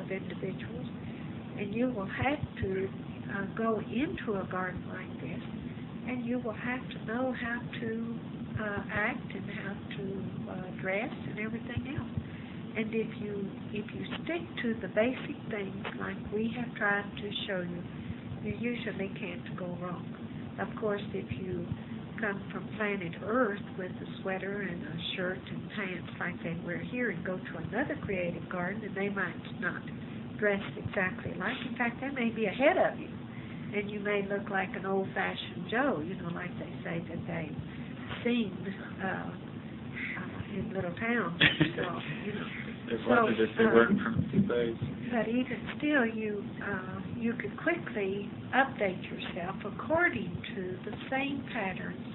of individuals, and you will have to go into a garden like this, and you will have to know how to act and how to dress and everything else. And if you stick to the basic things like we have tried to show you, you usually can't go wrong. Of course, if you come from planet Earth with a sweater and a shirt and pants like they wear here and go to another creative garden, and they might not dress exactly like. In fact, they may be ahead of you, and you may look like an old-fashioned Joe, like they say that they sing in little towns. So, They wondered if they weren't from space. But even still, you could quickly update yourself according to the same patterns.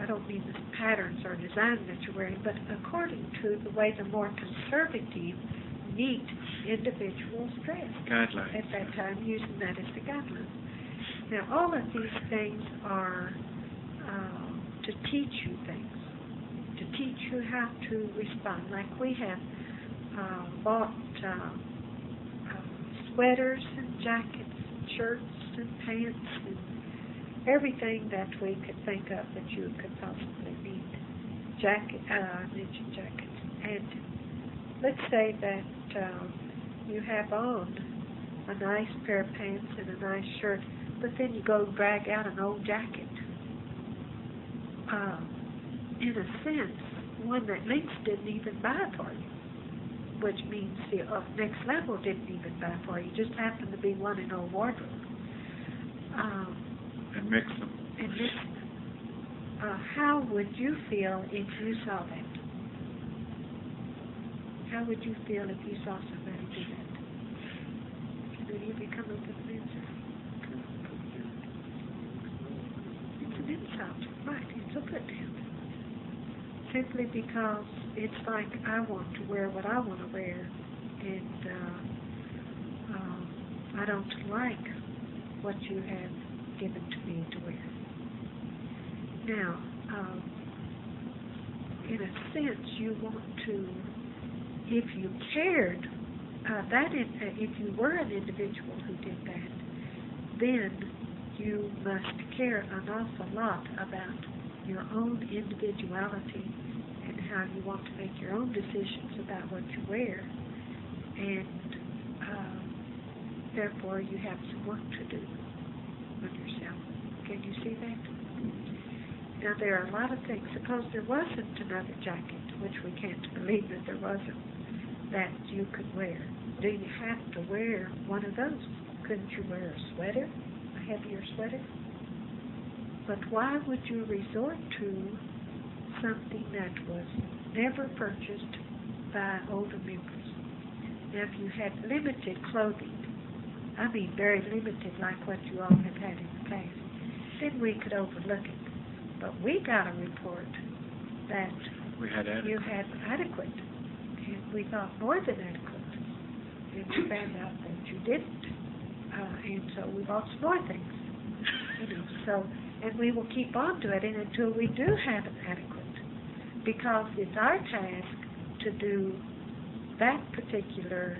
I don't mean the patterns or design that you're wearing, but according to the way the more conservative, neat individuals dress. Guidelines. At that time, using that as the guidelines. Now, all of these things are to teach you things, to teach you how to respond. Like we have bought sweaters and jackets and shirts and pants and everything that we could think of that you could possibly need. I mentioned jackets. And let's say that you have on a nice pair of pants and a nice shirt, but then you go drag out an old jacket. In a sense, one that Lynx didn't even buy for you, which means the next level didn't even buy for you. Just happened to be one in a wardrobe. And mix them. How would you feel if you saw that? How would you feel if you saw somebody do that? Can any of you come up with an answer? It's an insult. Right, it's a put down. Simply because it's like I want to wear what I want to wear, and I don't like what you have given to me to wear. Now, in a sense, you want to, if you cared, if you were an individual who did that, then you must care an awful lot about your own individuality and how you want to make your own decisions about what you wear, and therefore you have some work to do with yourself. Can you see that? Now there are a lot of things. Suppose there wasn't another jacket, which we can't believe that there wasn't, that you could wear. Do you have to wear one of those? Couldn't you wear a sweater, a heavier sweater? But why would you resort to something that was never purchased by older members? Now, if you had limited clothing, I mean very limited, like what you all have had in the past, then we could overlook it. But we got a report that you had adequate, and we thought more than adequate, and we found out that you didn't, and so we bought some more things. So, and we will keep on doing it until we do have it adequate, because it's our task to do that particular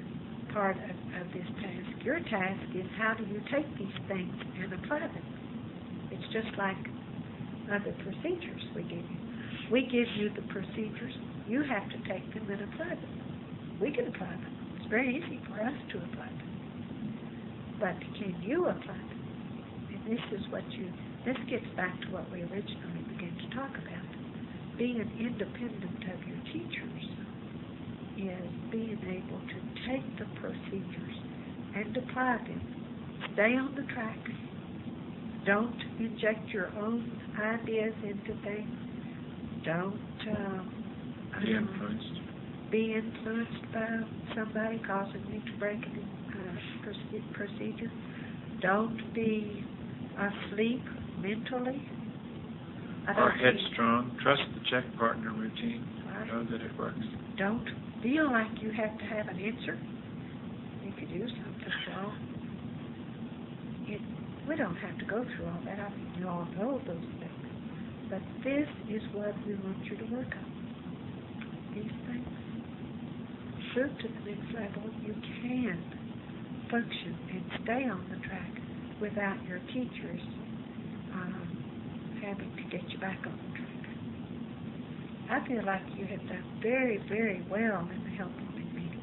part of this task. Your task is how do you take these things and apply them. It's just like other procedures we give you. We give you the procedures. You have to take them and apply them. We can apply them. It's very easy for us to apply them. But can you apply them? And this gets back to what we originally began to talk about. Being an independent of your teachers is being able to take the procedures and apply them. Stay on the track. Don't inject your own ideas into things. Don't be influenced by somebody causing you to break a procedure. Don't be asleep mentally. Or headstrong. Trust the check partner routine. Right. Know that it works. Don't feel like you have to have an answer. You could do something wrong. We don't have to go through all that. I mean, you all know those things. But this is what we want you to work on. These things. pursue to the next level, you can function and stay on the track without your teachers having to get you back on the track. I feel like you have done very, very well in the help wanting meetings.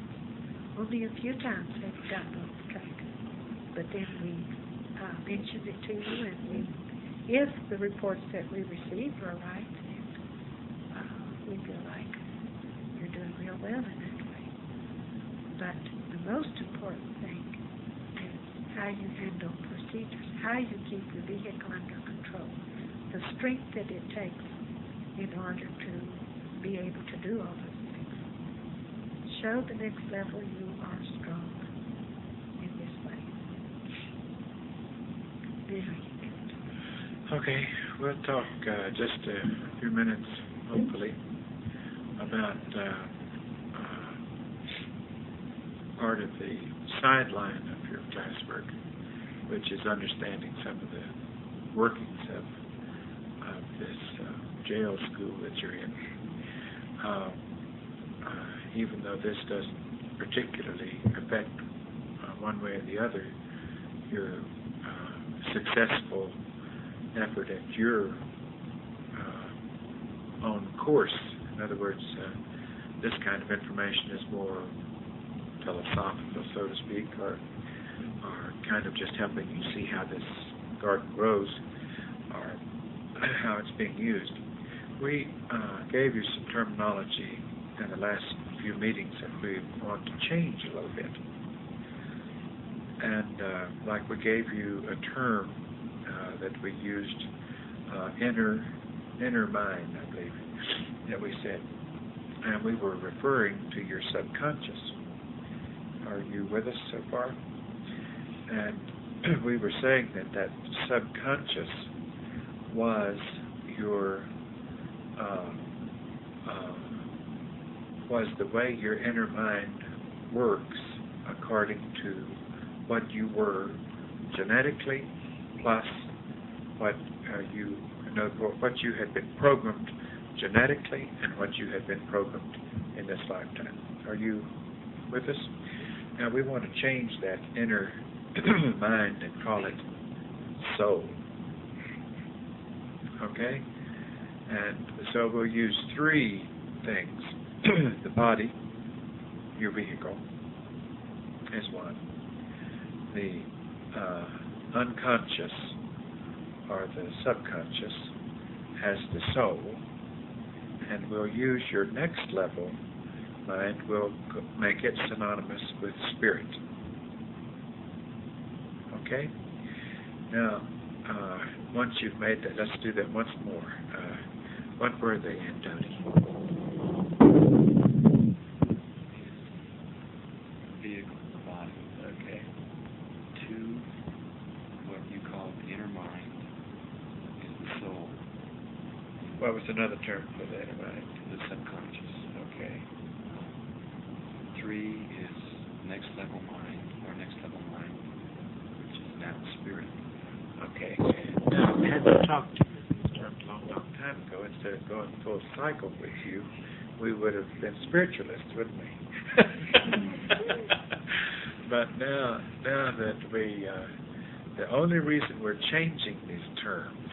Only a few times have you gotten off the track. But then we mentioned it to you, and if the reports that we receive are right, we feel like you're doing real well in that way. But the most important thing is how you handle procedures, how you keep your vehicle under control, the strength that it takes in order to be able to do all those things. Show the next level you are strong in this way. Now you can. Okay, we'll talk just a few minutes, hopefully, about part of the sideline of your classwork, which is understanding some of the workings of this jail school that you're in. Even though this doesn't particularly affect one way or the other your successful effort at your own course. In other words, this kind of information is more philosophical, so to speak, or kind of just helping you see how this garden grows or how it's being used. We gave you some terminology in the last few meetings that we want to change a little bit. And like we gave you a term that we used, inner mind, I believe, that we said. And we were referring to your subconscious. Are you with us so far? And we were saying that subconscious was your was the way your inner mind works according to what you were genetically, plus what what you had been programmed genetically and what you had been programmed in this lifetime. Are you with us? Now we want to change that inner mind and call it soul. Okay? And so we'll use three things. The body, your vehicle, is one. The unconscious, or the subconscious, as the soul. And we'll use your next level mind, we'll make it synonymous with spirit. Okay? Now, once you've made that, let's do that once more. What were they in, Tony? Vehicle, the body. Okay. 2, what you call the inner mind, is the soul. What was another term for the inner mind? The subconscious. Okay. 3 is next level mind, or next level mind, which is now spirit. Okay. Now, had we talked to you these terms a long time ago, instead of going full cycle with you, we would have been spiritualists, wouldn't we? But now that the only reason we're changing these terms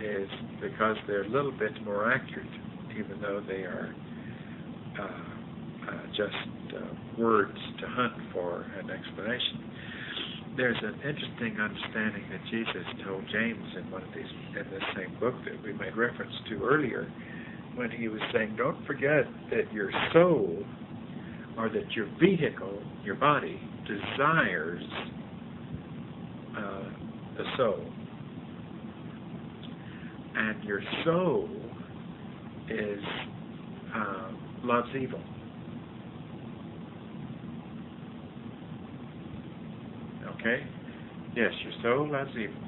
is because they're a little bit more accurate, even though they are just words to hunt for an explanation. There's an interesting understanding that Jesus told James in this same book that we made reference to earlier, when he was saying, don't forget that your soul, or that your vehicle, your body, desires the soul. And your soul is loves evil. Okay? Yes, your soul loves evil.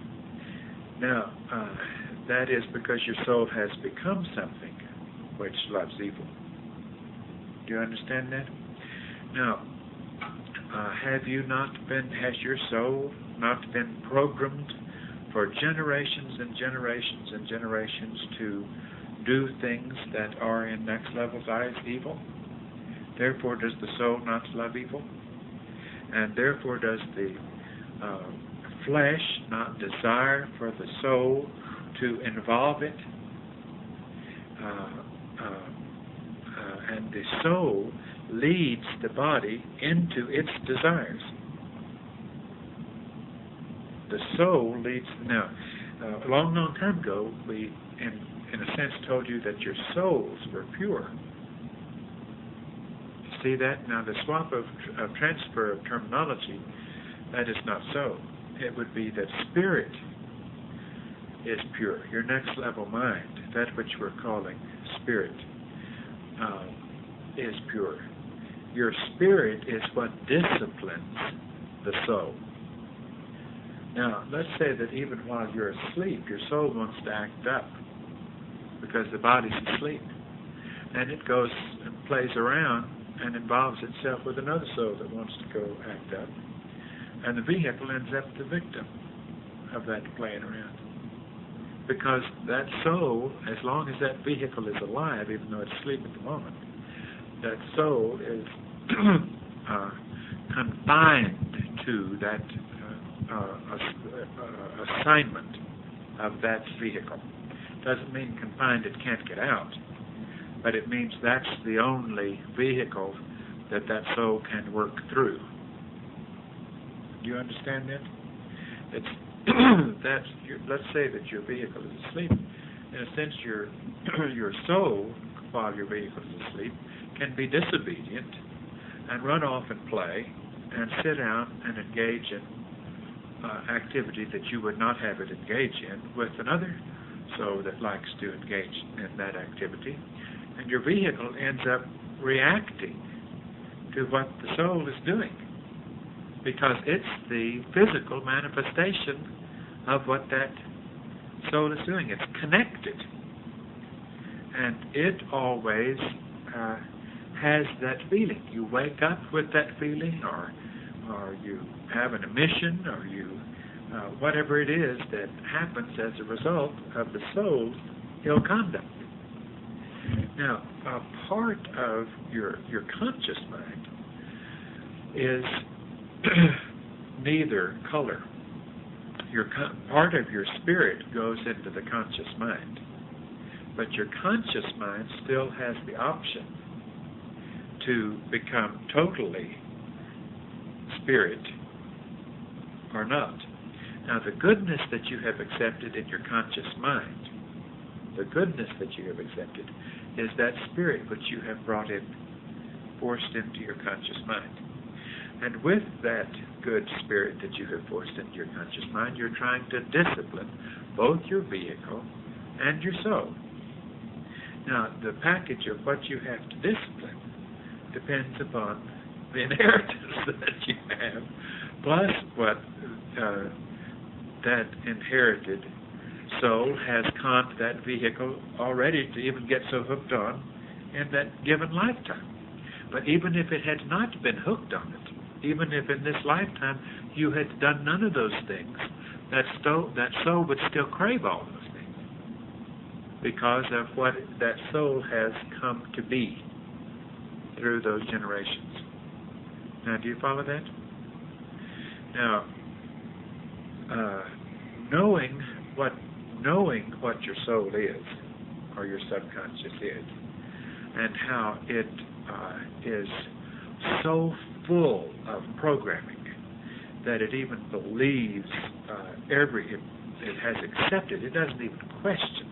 Now, that is because your soul has become something which loves evil. Do you understand that? Now, has your soul not been programmed for generations and generations and generations to do things that are in next level's eyes evil? Therefore does the soul not love evil, and therefore does the flesh not desire for the soul to involve it, and the soul leads the body into its desires. The soul leads. Now, a long, long time ago, we, in a sense, told you that your souls were pure. You see that? Now, the swap of transfer of terminology, that is not so. It would be that spirit is pure. Your next level mind, that which we're calling spirit, is pure. Your spirit is what disciplines the soul. Now, let's say that even while you're asleep, your soul wants to act up because the body's asleep. And it goes and plays around and involves itself with another soul that wants to go act up. And the vehicle ends up the victim of that playing around. Because that soul, as long as that vehicle is alive, even though it's asleep at the moment, that soul is confined to that assignment of that vehicle. Doesn't mean confined it can't get out, but it means that's the only vehicle that soul can work through. Do you understand that? Let's say that your vehicle is asleep. In a sense, your soul, while your vehicle is asleep, can be disobedient and run off and play and sit down and engage in activity that you would not have it engage in with another soul that likes to engage in that activity. And your vehicle ends up reacting to what the soul is doing, because it's the physical manifestation of what that soul is doing. It's connected. And it always has that feeling. You wake up with that feeling, or you have an emission, or you whatever it is that happens as a result of the soul's ill conduct. Now, a part of your conscious mind is neither color. Part of your spirit goes into the conscious mind, but your conscious mind still has the option to become totally spirit or not. Now, the goodness that you have accepted in your conscious mind, the goodness that you have accepted, is that spirit which you have brought in, forced into your conscious mind. And with that good spirit that you have forced into your conscious mind, you're trying to discipline both your vehicle and your soul. Now, the package of what you have to discipline depends upon the inheritance that you have, plus what that inherited soul has conned that vehicle already to even get so hooked on in that given lifetime. But even if it had not been hooked on it, even if in this lifetime you had done none of those things, that soul would still crave all those things because of what that soul has come to be through those generations. Now, do you follow that? Now, knowing what your soul is, or your subconscious is, and how it is so full of programming that it even believes it has accepted. It doesn't even question.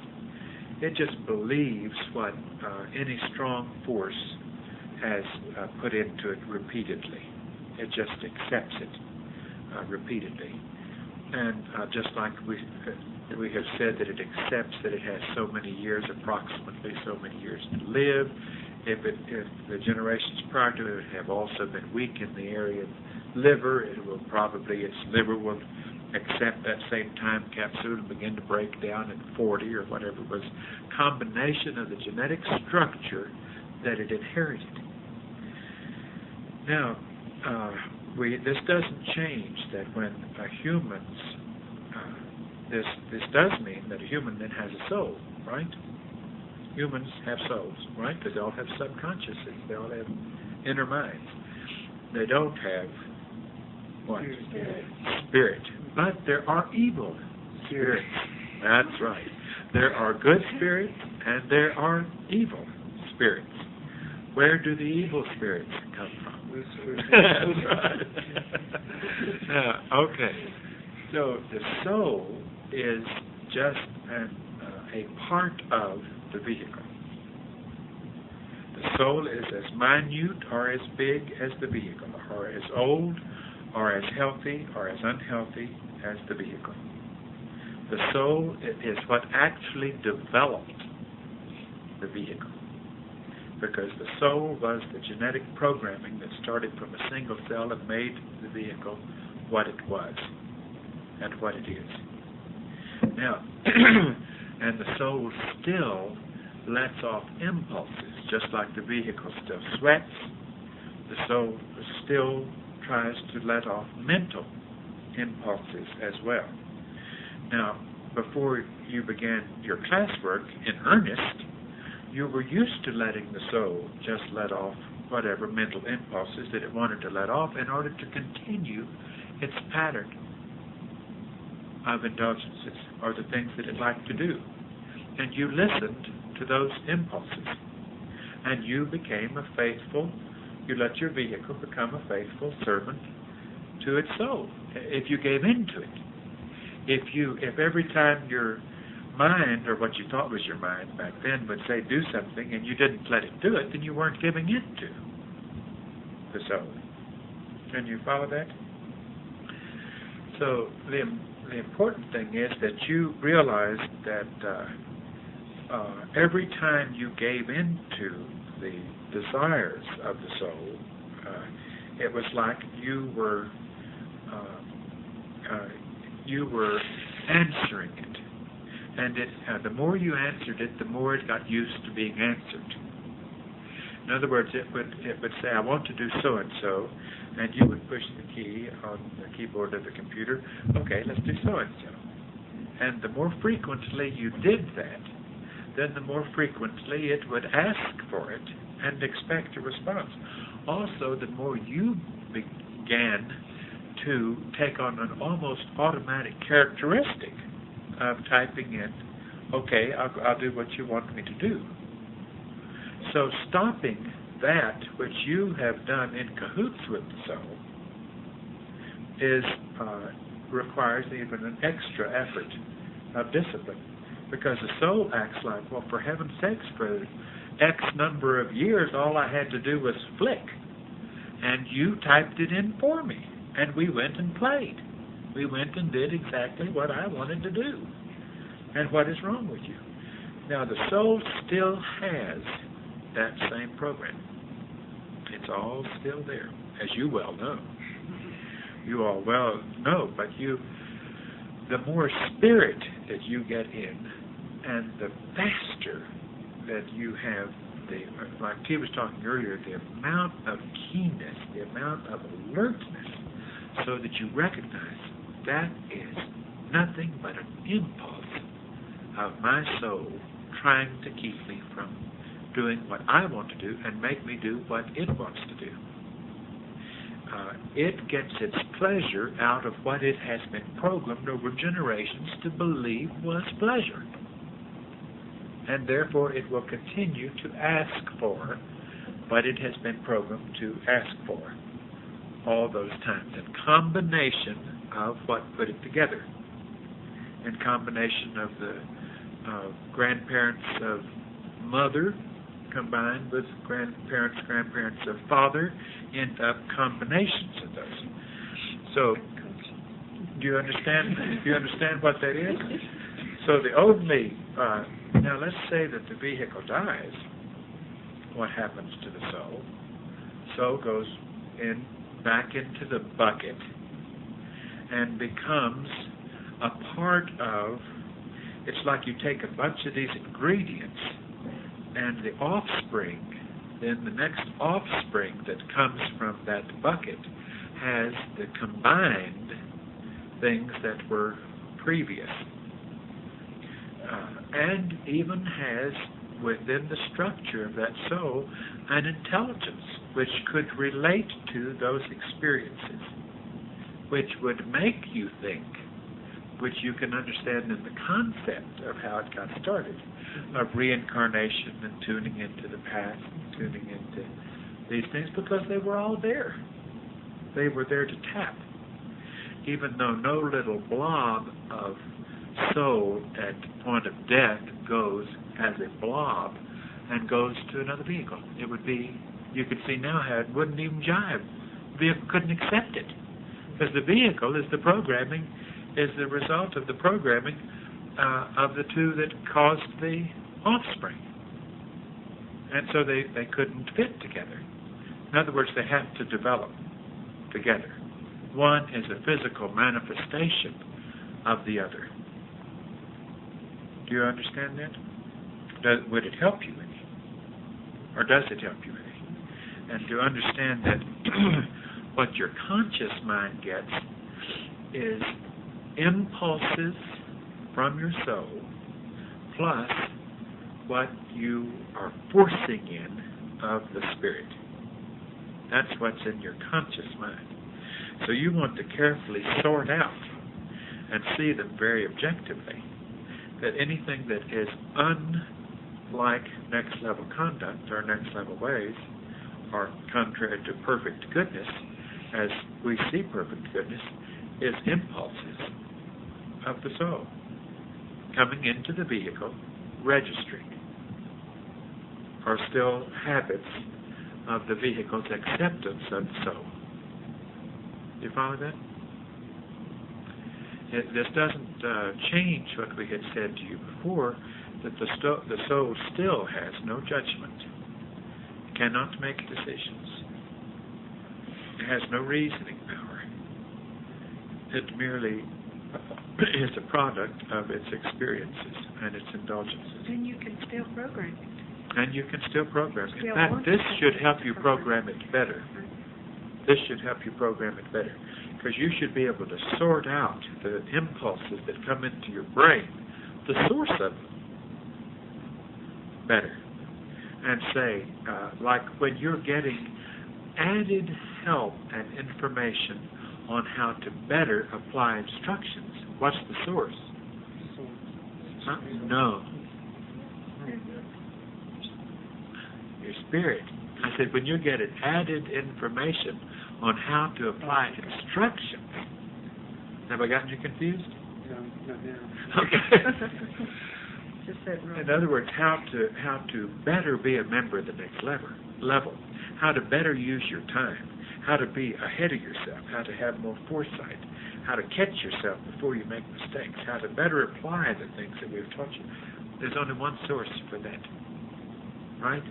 It just believes what any strong force has put into it repeatedly. It just accepts it repeatedly. And just like we have said that it accepts that it has so many years, approximately so many years to live. If the generations prior to it have also been weak in the area of liver, its liver will accept that same time capsule and begin to break down at 40 or whatever it was. Combination of the genetic structure that it inherited. Now, this doesn't change that when a human's this does mean that a human then has a soul, right? Humans have souls, right? Because they all have subconsciouses. They all have inner minds. They don't have what? Spirit. But there are evil spirits. That's right. There are good spirits and there are evil spirits. Where do the evil spirits come from? That's right. Okay. So the soul is just a part of the vehicle. The soul is as minute or as big as the vehicle, or as old or as healthy or as unhealthy as the vehicle. The soul is what actually developed the vehicle, because the soul was the genetic programming that started from a single cell and made the vehicle what it was and what it is. Now, and the soul still lets off impulses, just like the vehicle still sweats. The soul still tries to let off mental impulses as well. Now, before you began your classwork in earnest, you were used to letting the soul just let off whatever mental impulses that it wanted to let off in order to continue its pattern of indulgences, or the things that it liked to do. And you listened to those impulses, and you became you let your vehicle become a faithful servant to its soul, if you gave in to it. If every time your mind, or what you thought was your mind back then, would say do something and you didn't let it do it, then you weren't giving in to the soul. Can you follow that? So the important thing is that you realize that every time you gave in to the desires of the soul, it was like you were answering it, and the more you answered it, the more it got used to being answered. In other words, it would say, I want to do so and so, and you would push the key on the keyboard of the computer. Okay, let's do so and so. And the more frequently you did that, then the more frequently it would ask for it and expect a response. Also, the more you began to take on an almost automatic characteristic of typing in, okay, I'll do what you want me to do. So stopping that which you have done in cahoots with the soul requires even an extra effort of discipline, because the soul acts like, well, for heaven's sakes, for X number of years, all I had to do was flick, and you typed it in for me, and we went and played. We went and did exactly what I wanted to do. And what is wrong with you? Now, the soul still has that same program. It's all still there, as you well know. You all well know, but the more spirit that you get in, and the faster that you have, like T was talking earlier, the amount of keenness, the amount of alertness, so that you recognize that is nothing but an impulse of my soul trying to keep me from doing what I want to do and make me do what it wants to do. It gets its pleasure out of what it has been programmed over generations to believe was pleasure. And therefore it will continue to ask for what it has been programmed to ask for all those times, in combination of what put it together, in combination of the grandparents of mother combined with grandparents of father, end up combinations of those. So, do you understand? Do you understand what that is? So the only now let's say that the vehicle dies. What happens to the soul? Soul goes back into the bucket and becomes a part of. It's like you take a bunch of these ingredients, and the offspring, then the next offspring that comes from that bucket has the combined things that were previous, and even has within the structure of that soul an intelligence which could relate to those experiences, which would make you think, which you can understand in the concept of how it got started, of reincarnation and tuning into the past, and tuning into these things, because they were all there. They were there to tap. Even though no little blob of soul at the point of death goes as a blob and goes to another vehicle. It would be, you could see now how it wouldn't even jive. The vehicle couldn't accept it. Because the vehicle is the programming, is the result of the programming of the two that caused the offspring. And so they couldn't fit together. In other words, they have to develop together. One is a physical manifestation of the other. Do you understand that? Would it help you any? Or does it help you any? And to understand that what your conscious mind gets is impulses from your soul plus what you are forcing in of the spirit. That's what's in your conscious mind. So you want to carefully sort out and see them very objectively, that anything that is unlike next level conduct or next level ways, or contrary to perfect goodness, as we see perfect goodness, is impulses of the soul coming into the vehicle, registering, or still habits of the vehicle's acceptance of the soul. Do you follow that? This doesn't change what we had said to you before, that the soul still has no judgment, cannot make decisions. It has no reasoning power. It merely is a product of its experiences and its indulgences. And you can still program it. And you can still program it. In Still fact, want this to should help you program it better. This should help you program it better. Because you should be able to sort out the impulses that come into your brain, the source of them, better. And say, like when you're getting added help and information on how to better apply instructions, what's the source? Huh? No. Your spirit. I said, when you get added information on how to apply instructions. Have I gotten you confused? No, not now. Okay. Just said wrong. In other words, how to better be a member of the next level, how to better use your time, how to be ahead of yourself, how to have more foresight, how to catch yourself before you make mistakes, how to better apply the things that we've taught you. There's only one source for that, right?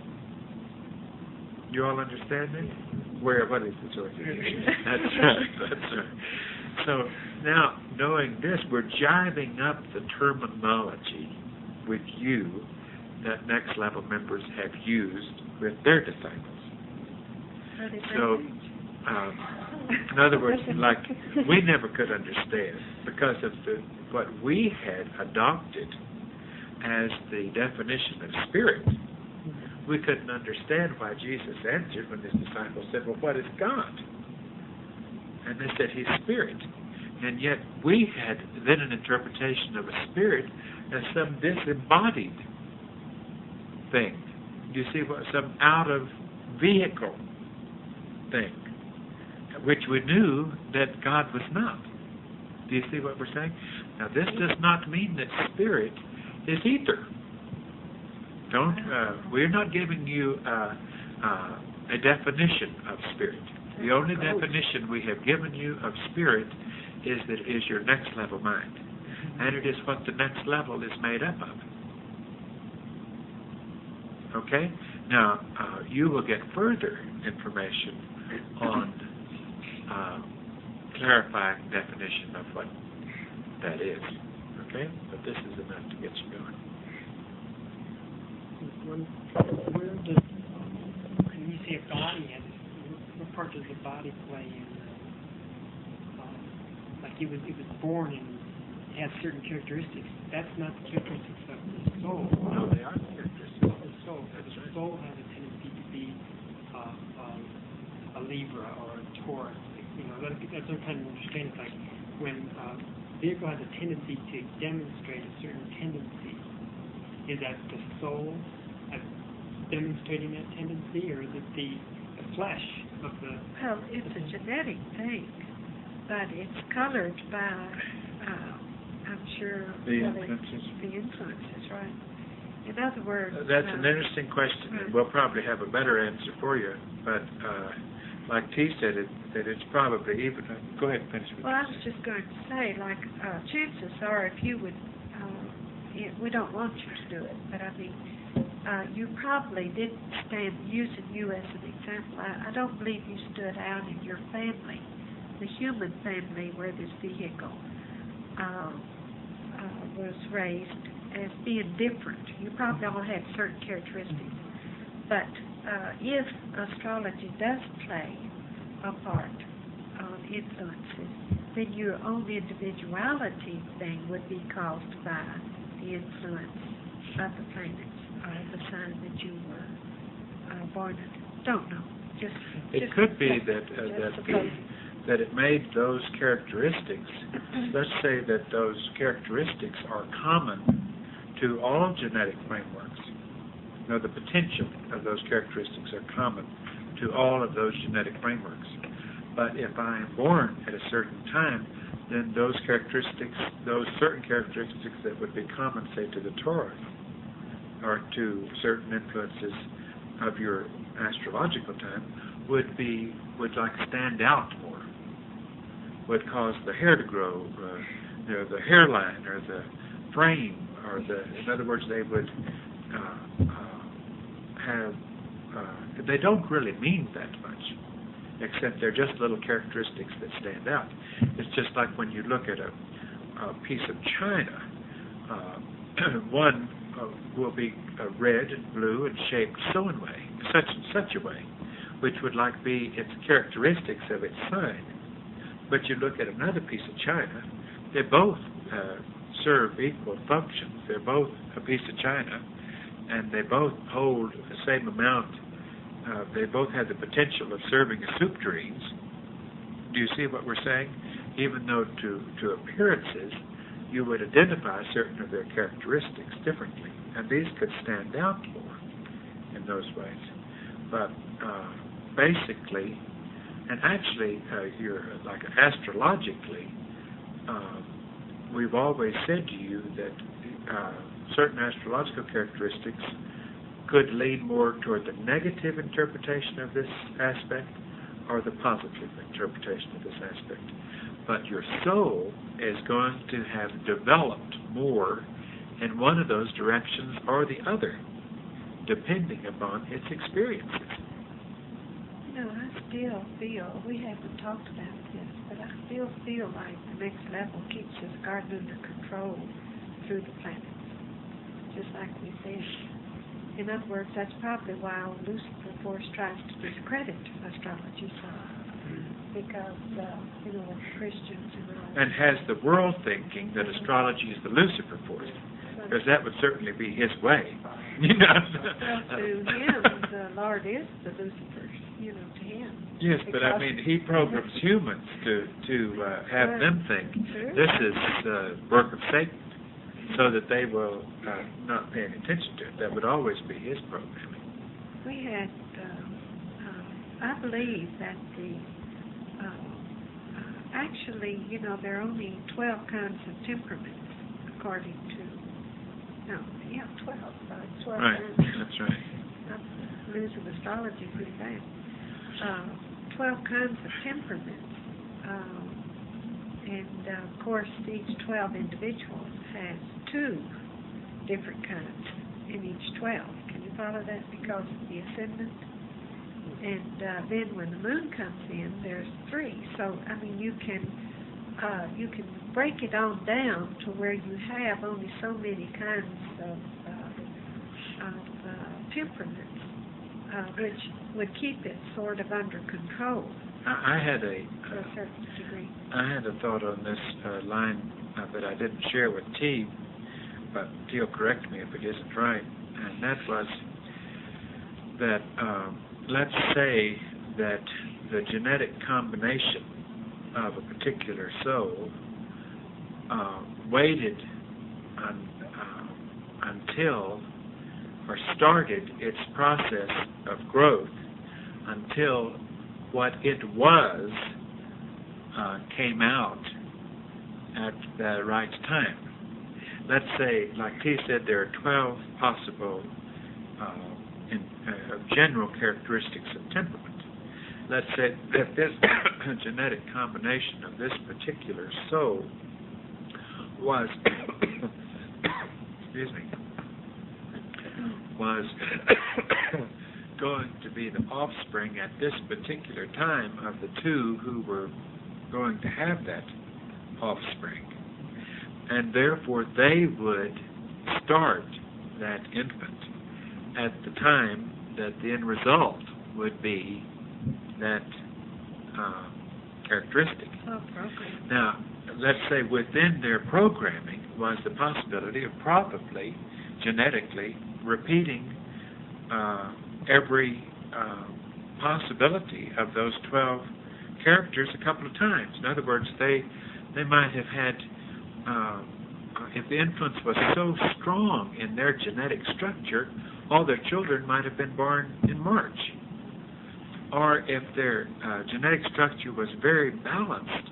You all understand that? What is the source? That's right. So now, knowing this, we're jiving up the terminology with you that next level members have used with their disciples. So, in other words, like we never could understand because of what we had adopted as the definition of spirit. We couldn't understand why Jesus answered when his disciples said, well, what is God? And they said, he's spirit. And yet we had then an interpretation of a spirit as some disembodied thing. You see, some out-of-vehicle thing, which we knew that God was not. Do you see what we're saying? Now, this does not mean that spirit is ether. We're not giving you a definition of spirit. The only definition we have given you of spirit is that it is your next level mind. And it is what the next level is made up of. Okay? Now, you will get further information on clarifying definition of what that is. Okay? But this is enough to get you going. Where does, when you say a body, what part does the body play in? Like it was born and it had certain characteristics. That's not the characteristics of the soul. No, they are characteristics. The soul. That's right. The soul has a tendency to be a Libra or a Taurus. You know, that's what I'm trying to understand. It's like when a vehicle has a tendency to demonstrate a certain tendency, is that the soul demonstrating that tendency, or is it the flesh of the... Well, it's a genetic thing, but it's colored by, I'm sure... The influences. The influences, right. In other words... That's an interesting question. Right. We'll probably have a better answer for you, but like T said, that it's probably even... Go ahead and finish with Well, I was just going to say, like, chances are if you would... we don't want you to do it, but I mean... you probably didn't stand, using you as an example, I don't believe you stood out in your family, the human family where this vehicle was raised, as being different. You probably all had certain characteristics. But if astrology does play a part on influences, then your own individuality thing would be caused by the influence of the planets. The sign that you were born in. Don't know. it could be that it made those characteristics, let's say that those characteristics are common to all genetic frameworks. You know, the potential of those characteristics are common to all of those genetic frameworks. But if I am born at a certain time, then those characteristics, those certain characteristics that would be common, say, to the Taurus, or to certain influences of your astrological time, would like stand out more, would cause the hair to grow, the hairline or the frame, or in other words, they would have. They don't really mean that much, except they're just little characteristics that stand out. It's just like when you look at a piece of china, one will be red and blue and shaped so in way, such and such a way, which would like be its characteristics of its sign. But you look at another piece of china, they both serve equal functions. They're both a piece of china, and they both hold the same amount. They both have the potential of serving as soup tureens. Do you see what we're saying? Even though to appearances, you would identify certain of their characteristics differently, and these could stand out more in those ways. But basically, and actually, you're like astrologically, we've always said to you that certain astrological characteristics could lean more toward the negative interpretation of this aspect or the positive interpretation of this aspect. But your soul is going to have developed more in one of those directions or the other, depending upon its experiences. You know, I still feel, we haven't talked about this, but I still feel like the next level keeps us guarded under control through the planets, just like we said. In other words, that's probably why Lucifer Force tries to discredit astrology so, because, with Christians and all. And has the world thinking that astrology is the Lucifer Force, because that would certainly be his way. You know? Well, to him, the Lord is the Lucifer, to him. Yes, but I mean, he programs humans to have them think this is work of Satan, so that they will not pay any attention to it. That would always be his programming. We had, I believe that actually, there are only 12 kinds of temperaments, according to, 12. 12 right, kinds. that's right. I'm losing astrology pretty bad. 12 kinds of temperaments. And, of course, each 12 individuals has 2 different kinds in each 12. Can you follow that? Because of the ascendant. And then when the moon comes in, there's 3. So, I mean, you can break it on down to where you have only so many kinds of temperaments, which would keep it sort of under control. I had to a certain degree. I had a thought on this line that I didn't share with T, but T will correct me if it isn't right, and that was that let's say that the genetic combination of a particular soul waited until, or started its process of growth until what it was came out at the right time. Let's say, like T said, there are 12 possible general characteristics of temperament. Let's say that this genetic combination of this particular soul was excuse me, was going to be the offspring at this particular time of the two who were going to have that offspring. And therefore they would start that infant at the time that the end result would be that characteristic. Now, let's say within their programming was the possibility of probably genetically repeating every possibility of those 12 characters a couple of times. In other words, they might have had, if the influence was so strong in their genetic structure, all their children might have been born in March. Or if their genetic structure was very balanced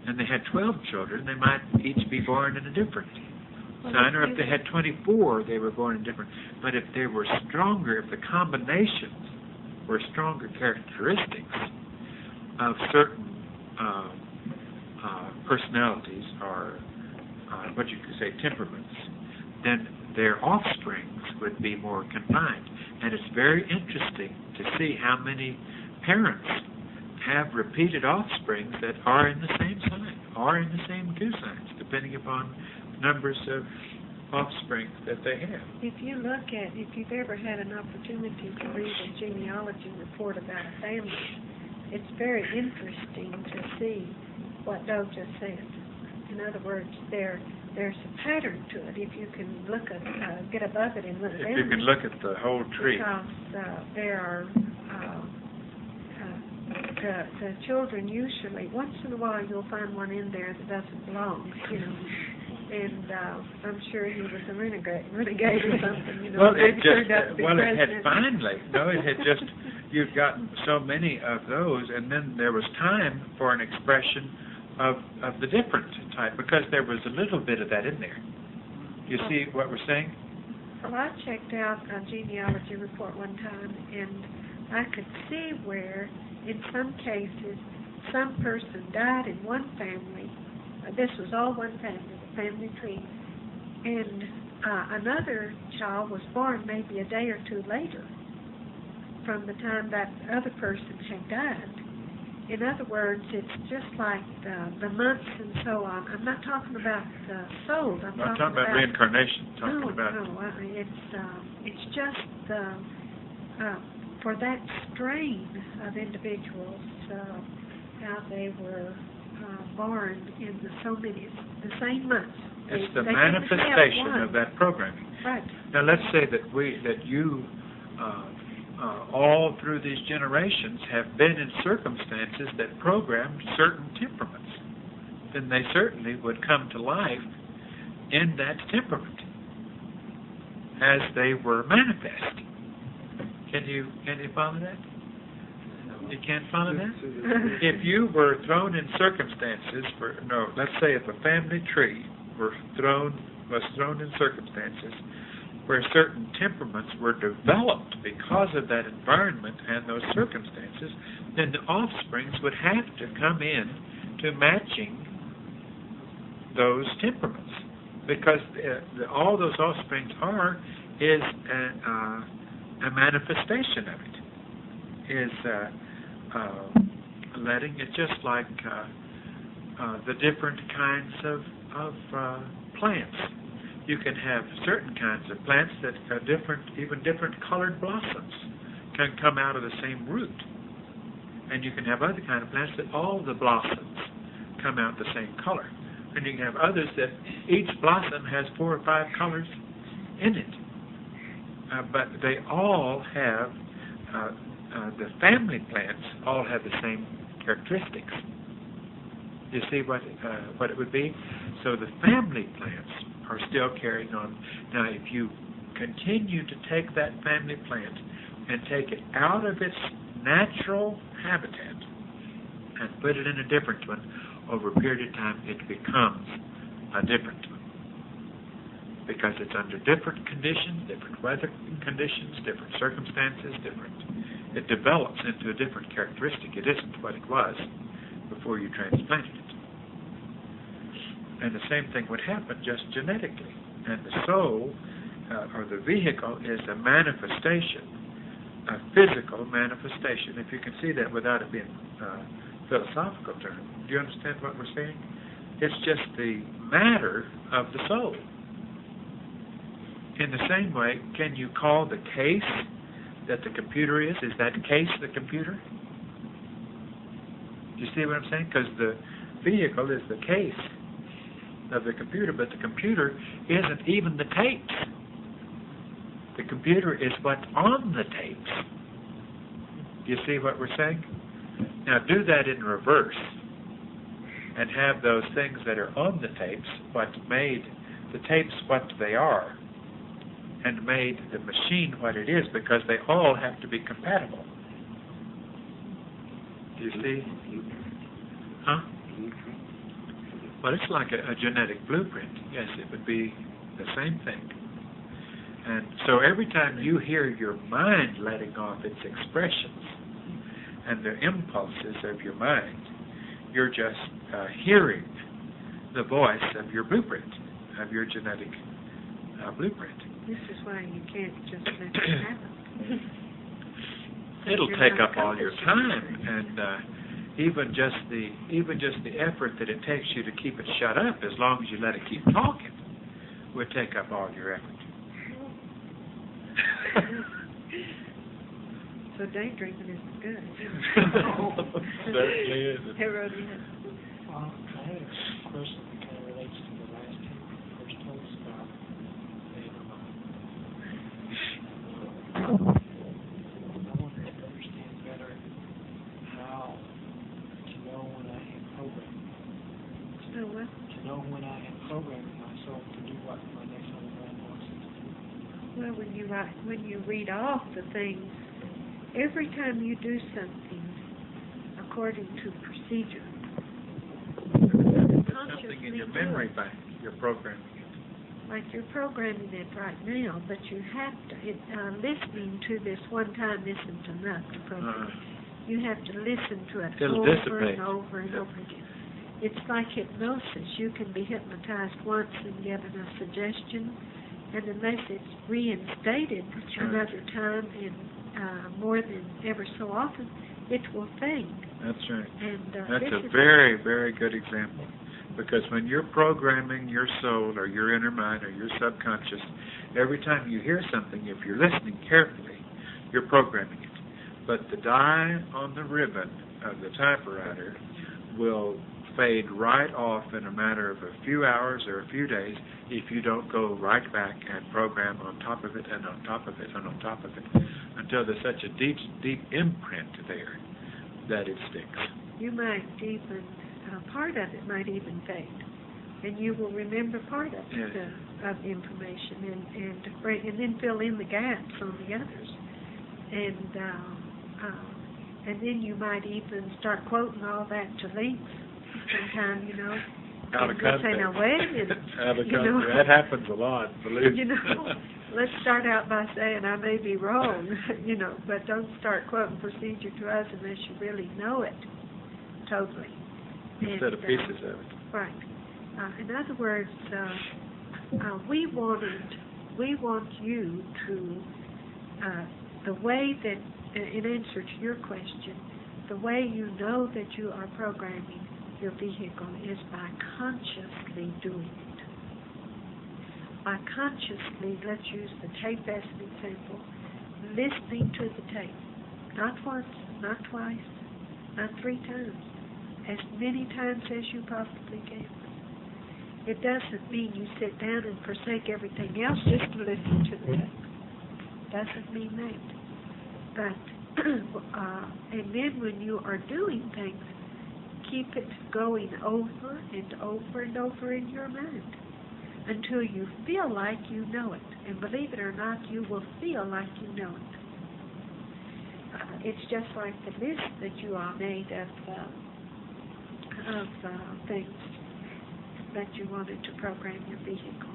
and they had 12 children, they might each be born in a different sign. Or if they had 24, they were born in different. But if they were stronger, if the combinations were stronger characteristics of certain personalities or what you could say temperaments, then their offsprings would be more confined. And it's very interesting to see how many parents have repeated offsprings that are in the same sign, or in the same two signs, depending upon numbers of offspring that they have. If you've ever had an opportunity to read a genealogy report about a family, it's very interesting to see what Doe just said. In other words, there's a pattern to it. If you can get above it and look at it. If you can look at the whole tree. Because there are the children usually, once in a while you'll find one in there that doesn't belong, and I'm sure he was a renegade or something, Well, it had just, you've gotten so many of those, and then there was time for an expression of the different type, because there was a little bit of that in there. You see what we're saying? Well, I checked out a genealogy report one time, and I could see where, in some cases, some person died in one family. This was all one family, the family tree. And another child was born maybe a day or two later from the time that other person had died. In other words, it's just like the months and so on. I'm not talking about souls. I'm talking about reincarnation. It's just for that strain of individuals, how they were born in the same months. It's the manifestation of that programming. Right. Now let's say that you all through these generations have been in circumstances that programmed certain temperaments. Then they certainly would come to life in that temperament as they were manifest. Can you follow that? You can't follow that? If you were thrown in circumstances let's say if a family tree was thrown in circumstances where certain temperaments were developed because of that environment and those circumstances, then the offsprings would have to come in to matching those temperaments, because all those offsprings is a manifestation of it, is letting it, just like the different kinds of plants. You can have certain kinds of plants that are different, even different colored blossoms can come out of the same root. And you can have other kind of plants that all the blossoms come out the same color. And you can have others that each blossom has 4 or 5 colors in it. But they all have the family plants all have the same characteristics. You see what it would be? So the family plants are still carrying on. Now, if you continue to take that family plant and take it out of its natural habitat and put it in a different one, over a period of time it becomes a different one. Because it's under different conditions, different weather conditions, different circumstances, it develops into a different characteristic. It isn't what it was before you transplanted it. And the same thing would happen just genetically. And the soul, or the vehicle, is a manifestation, a physical manifestation, if you can see that without it being a philosophical term. Do you understand what we're saying? It's just the matter of the soul. In the same way, can you call the case that the computer is that case the computer? Do you see what I'm saying? Because the vehicle is the case of the computer, but the computer isn't even the tapes. The computer is what's on the tapes. Do you see what we're saying? Now do that in reverse and have those things that are on the tapes what made the tapes what they are and made the machine what it is, because they all have to be compatible. Do you see? Huh? Well, it's like a genetic blueprint. Yes, it would be the same thing. And so every time you hear your mind letting off its expressions and the impulses of your mind, you're just hearing the voice of your blueprint, of your genetic blueprint. This is why you can't just let it happen. It'll take up all your time, and even just the effort that it takes you to keep it shut up, as long as you let it keep talking, will take up all your effort. So daydreaming isn't good. Certainly isn't. Hey, Rhodey. Well, I had a question that kind of relates to the last thing you first told us about the inner mind. I wanted to understand better how to know when I am programming. So what? To know when I am programming myself to do what my next level mind wants me to do. Well, when you read off the things, every time you do something according to procedure, Something in your memory bank, you're programming it. like you're programming it right now, but you have to, listening to this one time isn't enough to program it. You have to listen to it It'll over dissipate. and over and over again. It's like hypnosis. You can be hypnotized once and given a suggestion, and unless it's reinstated another time and more than ever so often, it will fade. That's right. And That's a very, very good example. Because when you're programming your soul or your inner mind or your subconscious, every time you hear something, if you're listening carefully, you're programming it. But the dye on the ribbon of the typewriter will fade right off in a matter of a few hours or a few days if you don't go right back and program on top of it and on top of it and on top of it until there's such a deep, deep imprint there that it sticks. You might even, part of it might even fade, and you will remember part of it, of the information, and then fill in the gaps on the others, and then you might even start quoting all that to links sometime, you know. Out of and just say, context. now wait a minute. Out of you know. context. That happens a lot, believe me. You know, let's start out by saying I may be wrong, you know, but don't start quoting procedure to us unless you really know it totally. Instead of pieces of it. Right. In other words, we want you to, the way that, in answer to your question, the way you know that you are programming your vehicle is by consciously doing it. By consciously, let's use the tape as an example, listening to the tape. Not once, not twice, not 3 times. As many times as you possibly can. It doesn't mean you sit down and forsake everything else just to listen to the tape. Doesn't mean that. But and then when you are doing things, keep it going over and over and over in your mind until you feel like you know it. And believe it or not, you will feel like you know it. It's just like the list that you all made of things that you wanted to program your vehicle.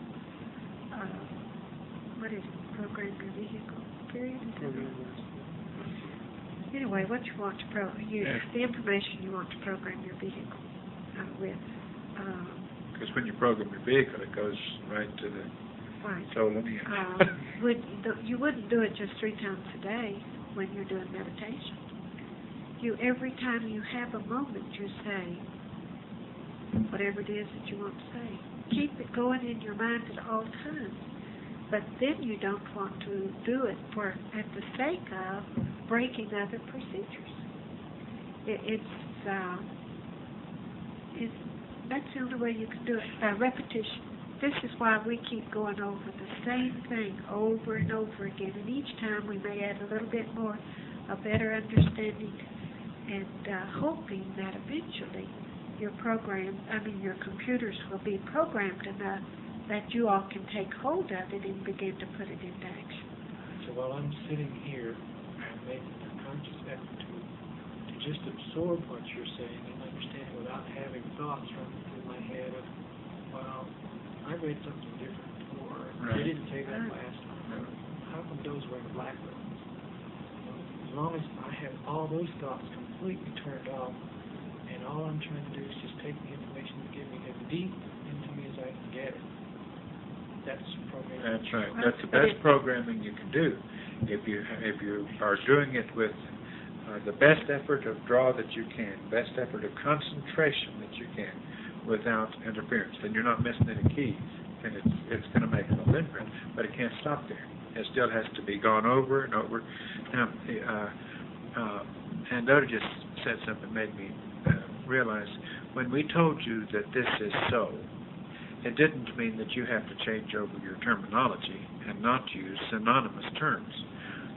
What is it? Program your vehicle? Period? Anyway, what you want to the information you want to program your vehicle with. Because when you program your vehicle, it goes right to the soul lineage. You wouldn't do it just 3 times a day when you're doing meditation. Every time you have a moment, you say whatever it is that you want to say. Keep it going in your mind at all times. But then you don't want to do it at the sake of breaking other procedures. That's the only way you can do it, by repetition. This is why we keep going over the same thing over and over again. And each time we may add a little bit more, a better understanding, and hoping that eventually your computers will be programmed enough that you all can take hold of it and begin to put it into action. So while I'm sitting here, I'm making a conscious effort to just absorb what you're saying and understand without having thoughts running through my head of, well, I read something different, or they didn't say that last time. How come those were in black rooms? As long as I have all those thoughts completely turned off, and all I'm trying to do is just take the information you give me as deep into me as I can get it. That's programming. That's right. That's the best programming you can do. If you are doing it with the best effort of draw that you can, best effort of concentration that you can, without interference, then you're not missing any keys, and it's going to make a little imprint, but it can't stop there. It still has to be gone over and over. Now, and Dota just said something that made me realize, when we told you that this is so, it didn't mean that you have to change over your terminology and not use synonymous terms.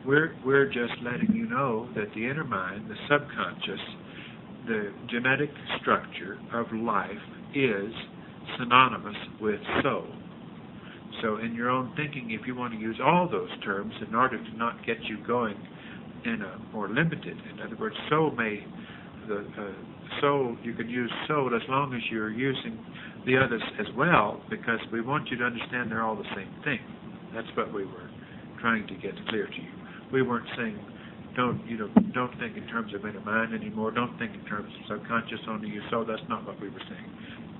We're just letting you know that the inner mind, the subconscious, the genetic structure of life is synonymous with soul. So in your own thinking, if you want to use all those terms in order to not get you going in a more limited, in other words, soul, you can use soul as long as you're using the others as well, because we want you to understand they're all the same thing. That's what we were trying to get clear to you. We weren't saying don't think in terms of inner mind anymore. Don't think in terms of subconscious, only use soul. That's not what we were saying.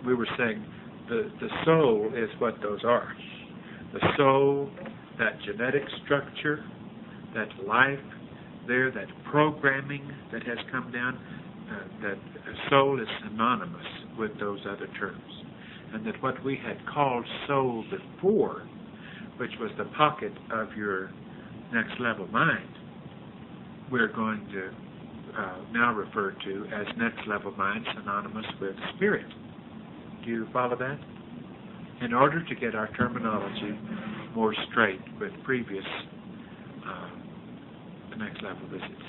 We were saying the soul is what those are. The soul, that genetic structure, that life there, that programming that has come down, that soul is synonymous with those other terms. And that what we had called soul before, which was the pocket of your next level mind, we're going to now refer to as next level mind, synonymous with spirit. Do you follow that? In order to get our terminology more straight with previous next level visits.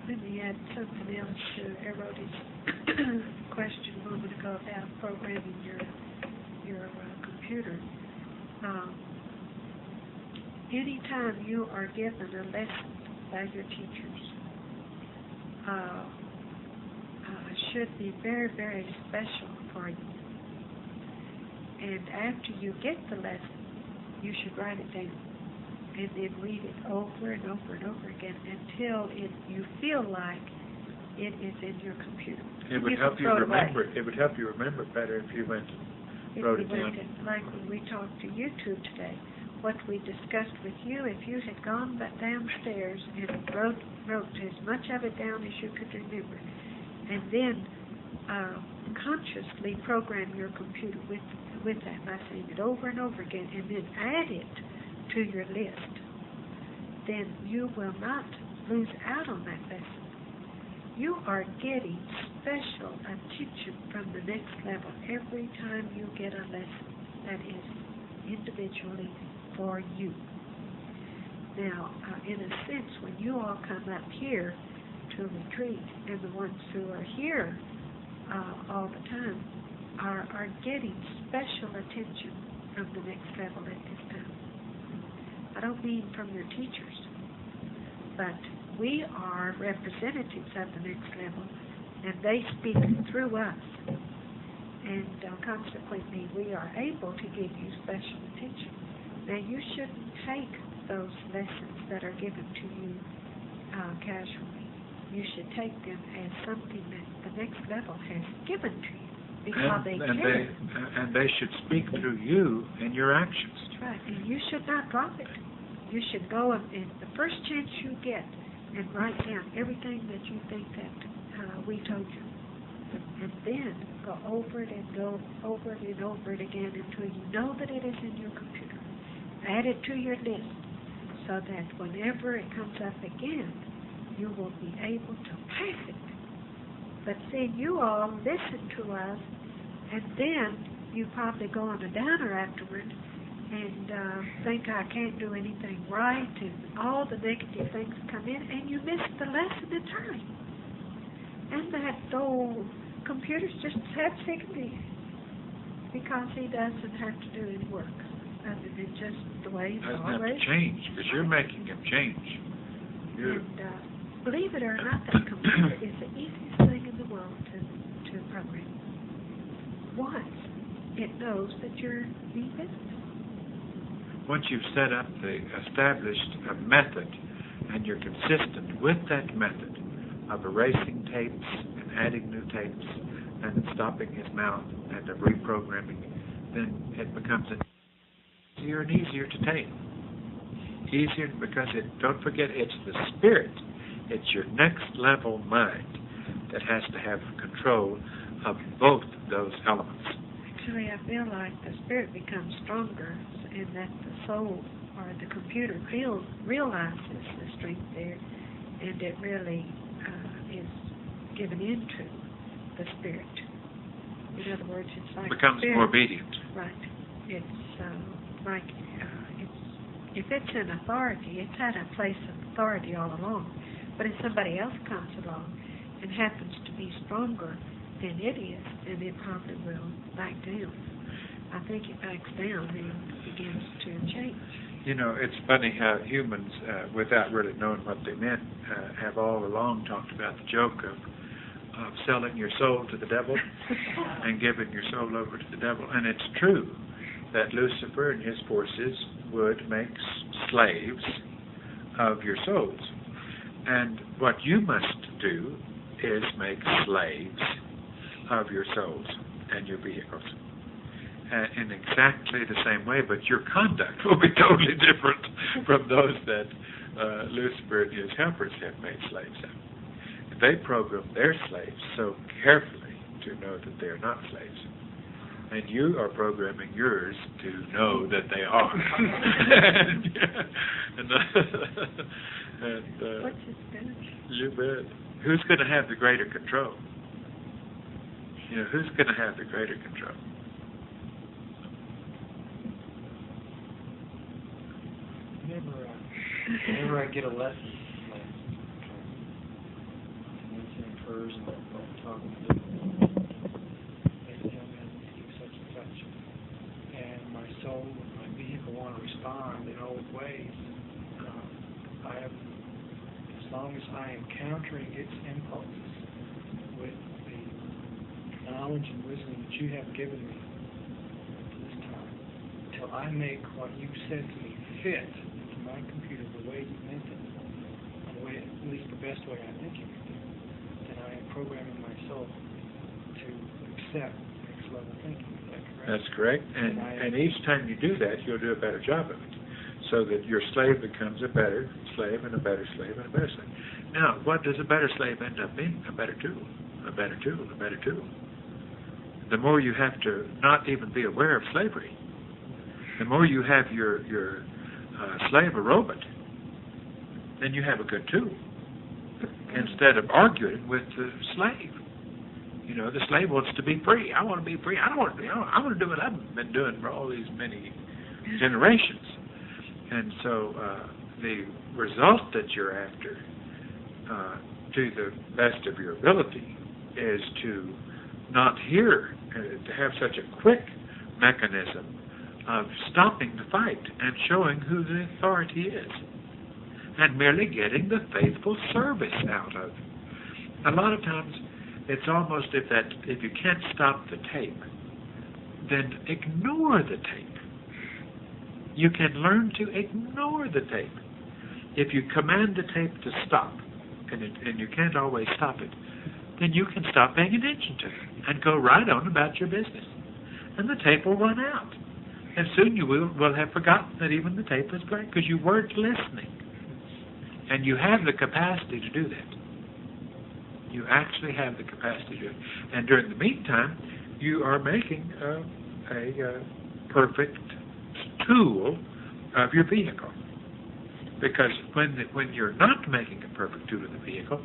Let me add something else to Erody's question a moment ago about programming your computer. Anytime you are given a lesson by your teachers, should be very, very special for you. And after you get the lesson, you should write it down and then read it over and over and over again until you feel like it is in your computer. It would help you remember. It would help you remember better if you went and wrote it down. Like when we talked to you two today, what we discussed with you, if you had gone back downstairs and wrote as much of it down as you could remember, and then consciously program your computer with that by saying it over and over again, and then add it to your list, then you will not lose out on that lesson. You are getting special attention from the next level every time you get a lesson that is individually for you. Now, in a sense, when you all come up here to retreat, and the ones who are here all the time are getting special attention from the next level at this time. I don't mean from their teachers, but we are representatives of the next level, and they speak through us. And consequently, we are able to give you special attention. Now, you shouldn't take those lessons that are given to you casually. You should take them as something that the next level has given to you because they care. And they should speak through you in your actions. That's right. And you should not drop it. You should go and the first chance you get and write down everything that you think that we told you. And then go over it and go over it and over it again until you know that it is in your computer. Add it to your list so that whenever it comes up again, you will be able to pass it. But see, you all listen to us, and then you probably go on a downer afterward and think I can't do anything right, and all the negative things come in, and you miss the lesson entirely. And that old computer's just half sick of me because he doesn't have to do any work other than just the way he's Doesn't always. have to change because you're making him change. And believe it or not, that computer is the easiest thing in the world to program. Once it knows that you're being business. Once you've established a method, and you're consistent with that method of erasing tapes and adding new tapes and stopping his mouth and of reprogramming, then it becomes easier and easier to take. Easier because don't forget, it's the spirit. It's your next level mind that has to have control of both those elements. Actually, I feel like the spirit becomes stronger and that the soul or the computer realizes the strength there, and it really is given into the spirit. In other words, it's like becomes more obedient. Right. It's like if it's an authority, it's had a place of authority all along. But if somebody else comes along and happens to be stronger than it is, then it probably will back down. I think it backs down and begins to change. You know, it's funny how humans, without really knowing what they meant, have all along talked about the joke of selling your soul to the devil and giving your soul over to the devil. And it's true that Lucifer and his forces would make slaves of your souls. And what you must do is make slaves of your souls and your vehicles. In exactly the same way, but your conduct will be totally different from those that Lucifer and his helpers have made slaves of. They program their slaves so carefully to know that they are not slaves. And you are programming yours to know that they are. What's his finish? You bet. Who's going to have the greater control? You know, who's going to have the greater control? Whenever I get a lesson, like Winston occurs and I'm talking to them, they tell me I need to do such and such, and my soul and my vehicle want to respond in old ways. As long as I am countering its impulses with the knowledge and wisdom that you have given me at this time, until I make what you said to me fit into my computer the way you meant it, the way, at least the best way I think you can do, then I am programming my soul to accept next level thinking. Is that correct? That's correct. And each time you do that, you'll do a better job of it, so that your slave becomes a better slave and a better slave and a better slave. Now, what does a better slave end up being? A better tool, a better tool, a better tool. The more you have to not even be aware of slavery, the more you have your slave a robot, then you have a good tool. Instead of arguing with the slave. You know, the slave wants to be free. I want to be free. I don't want to be. I want to do what I've been doing for all these many generations. And so the result that you're after, to the best of your ability, is to not hear, to have such a quick mechanism of stopping the fight and showing who the authority is, and merely getting the faithful service out of. A lot of times, it's almost if you can't stop the tape, then ignore the tape. You can learn to ignore the tape. If you command the tape to stop, and you can't always stop it, then you can stop paying attention to it and go right on about your business. And the tape will run out. And soon you will have forgotten that even the tape was playing because you weren't listening. And you have the capacity to do that. You actually have the capacity to do it. And during the meantime, you are making a perfect tool of your vehicle. Because when you're not making a perfect tool of the vehicle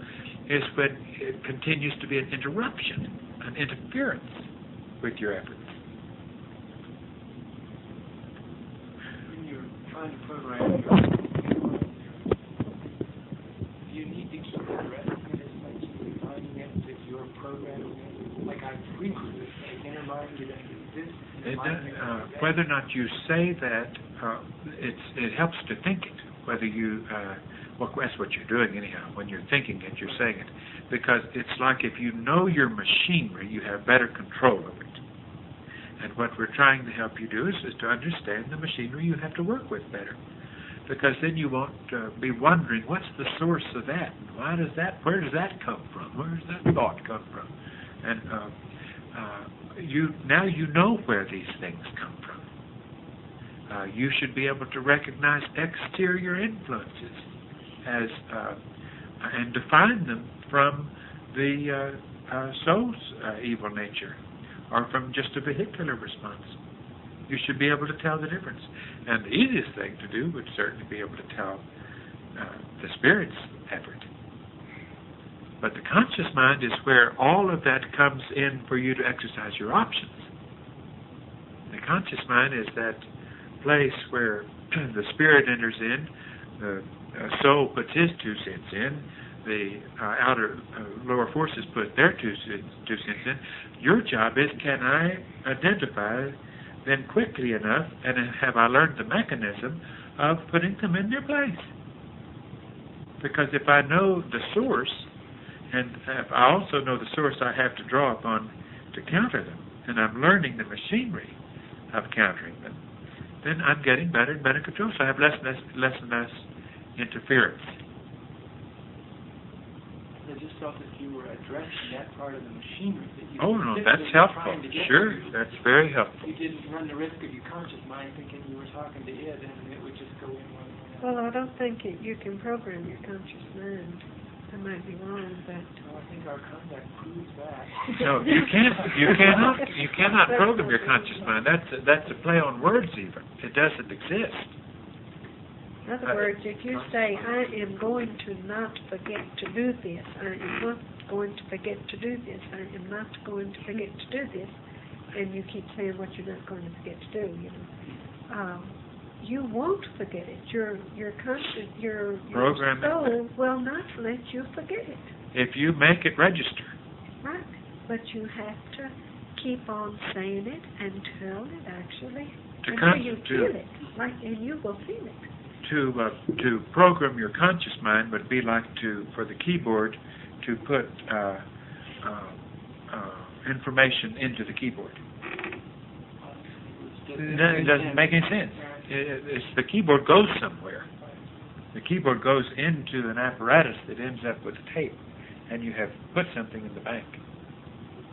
is when it continues to be an interruption, an interference with your efforts. When you're trying to program, do you need to keep addressing it as much as defining it that you're programming it? Like I frequently say, inner mind, did I do this? Whether or not you say that, it helps to think it. Whether you, well, that's what you're doing anyhow. When you're thinking it, you're saying it. Because it's like if you know your machinery, you have better control of it. And what we're trying to help you do is to understand the machinery you have to work with better. Because then you won't be wondering, what's the source of that? Why does that, where does that come from? Where does that thought come from? And now you know where these things come from. You should be able to recognize exterior influences as and define them from the soul's evil nature or from just a vehicular response. You should be able to tell the difference. And the easiest thing to do would certainly be able to tell the Spirit's effort. But the conscious mind is where all of that comes in for you to exercise your options. The conscious mind is that place where the Spirit enters in, the soul puts his 2 cents in, the outer lower forces put their 2 cents in. Your job is, can I identify them quickly enough, and have I learned the mechanism of putting them in their place? Because if I know the source, and if I also know the source I have to draw upon to counter them, and I'm learning the machinery of countering them, then I'm getting better and better control. So I have less and less interference. I just felt that you were addressing that part of the machinery. That you Oh, no, that's helpful. Sure, that's very helpful. You didn't run the risk of your conscious mind thinking you were talking to it, and it would just go in one way. Well, I don't think you can program your conscious mind. I might be wrong, but... Well, I think our conduct proves that. No, you can't. You cannot program your conscious mind. That's a play on words. Even it doesn't exist. In other words, if you say, I am going to not forget to do this, I am not going to forget to do this, I am not going to forget to do this, and you keep saying what you're not going to forget to do, you won't forget it. Your conscious, your soul will not let you forget it. If you make it register. Right. But you have to keep on saying it until it actually, until you feel it. Right, and you will feel it. To program your conscious mind would be like for the keyboard to put information into the keyboard. It doesn't make any sense. The keyboard goes somewhere. The keyboard goes into an apparatus that ends up with a tape, and you have put something in the bank.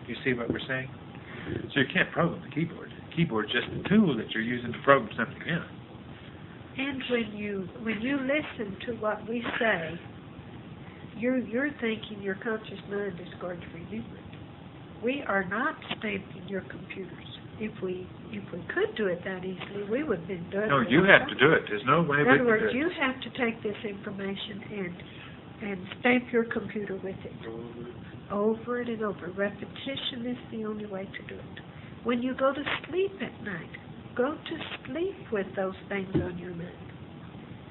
You see what we're saying? So you can't program the keyboard. The keyboard's just a tool that you're using to program something in. And when you listen to what we say, you're thinking your conscious mind is going to remember it. We are not stamping your computers. If we could do it that easily, we would have been doing it. No, you have to do it. There's no way we can do it. In other words, you have to take this information and stamp your computer with it. Over it and over. Repetition is the only way to do it. When you go to sleep at night, go to sleep with those things on your mind.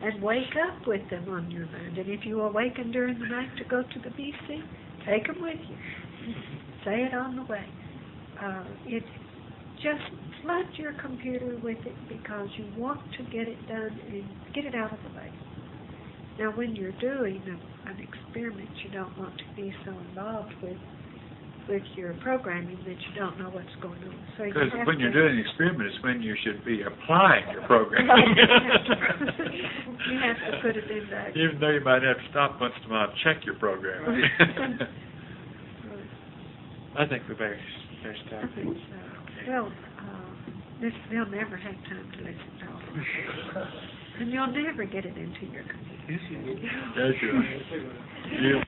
and wake up with them on your mind. And if you awaken during the night to go to the BC, take them with you. Say it on the way. It just flood your computer with it because you want to get it done and get it out of the way. Now, when you're doing an experiment, you don't want to be so involved with your programming that you don't know what's going on. So you Because have when you're doing an experiment, it's when you should be applying your program. You have to put it in that. Even though you might have to stop once in a while and check your program. I think we're very I started. think so. Well, they'll never have time to listen to all of it. And you'll never get it into your computer. That's right. You